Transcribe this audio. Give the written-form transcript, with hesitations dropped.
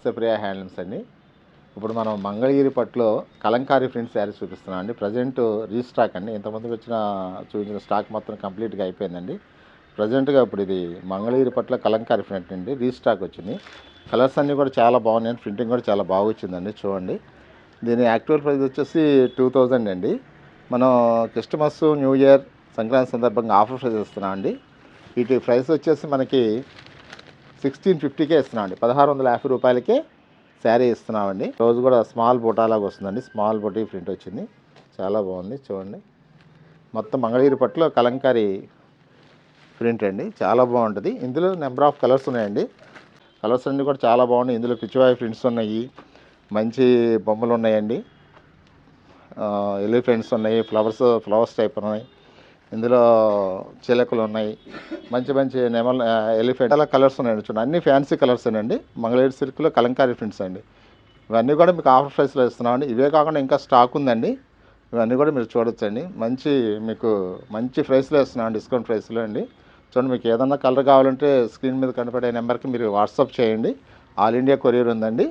నమస్తే ప్రియా హ్యాండ్లూమ్స్ అండి. ఇప్పుడు మనం మంగళగిరి పట్టులో కలంకారీ ప్రింట్ శారీస్ చూపిస్తున్నాం అండి. ప్రజెంట్ రీస్టాక్ అండి. ఇంతకుముందుకు చూపించిన స్టాక్ మొత్తం కంప్లీట్గా అయిపోయిందండి. ప్రజెంట్గా ఇప్పుడు ఇది మంగళగిరి పట్టులో కలంకారీ ప్రింట్ అండి, రీస్టాక్ వచ్చింది. కలర్స్ అన్నీ కూడా చాలా బాగున్నాయి, ప్రింటింగ్ కూడా చాలా బాగా వచ్చిందండి. చూడండి, దీని యాక్చువల్ ప్రైస్ వచ్చేసి 2000 అండి. మనం క్రిస్టమస్, న్యూ ఇయర్, సంక్రాంతి సందర్భంగా ఆఫర్ ప్రైస్ ఇస్తున్నాం అండి. వీటి ప్రైస్ వచ్చేసి మనకి 1650కే ఇస్తున్నాం అండి. 1650 రూపాయలకే శారీ ఇస్తున్నామండి. రోజు కూడా స్మాల్ బొటాలాగా వస్తుందండి. స్మాల్ బొటీ ప్రింట్ వచ్చింది, చాలా బాగుంది. చూడండి, మొత్తం మంగళగిరి పట్టులో కలంకారీ ప్రింట్ అండి, చాలా బాగుంటుంది. ఇందులో నెంబర్ ఆఫ్ కలర్స్ ఉన్నాయండి. కలర్స్ అన్నీ కూడా చాలా బాగున్నాయి. ఇందులో పిచ్చివాయి ప్రింట్స్ ఉన్నాయి, మంచి బొమ్మలు ఉన్నాయండి, ఎలిఫెంట్స్ ఉన్నాయి, ఫ్లవర్స్ టైప్ ఉన్నాయి. ఇందులో చిలకలు ఉన్నాయి, మంచి మంచి ఎలిఫెంట్ అలా కలర్స్ ఉన్నాయండి. చూడండి, అన్ని ఫ్యాన్సీ కలర్స్ అండి. మంగళగిరి సిల్క్లో కలంకారీ ప్రింట్స్ అండి. ఇవన్నీ కూడా మీకు ఆఫర్ ప్రైస్లో ఇస్తున్నామండి. ఇవే కాకుండా ఇంకా స్టాక్ ఉందండి. ఇవన్నీ కూడా మీరు చూడొచ్చండి. మీకు మంచి ప్రైస్లో ఇస్తున్నాం, డిస్కౌంట్ ప్రైస్లో అండి. చూడండి, మీకు ఏదన్నా కలర్ కావాలంటే స్క్రీన్ మీద కనపడే నెంబర్కి మీరు వాట్సాప్ చేయండి. ఆల్ ఇండియా కొరియర్ ఉందండి.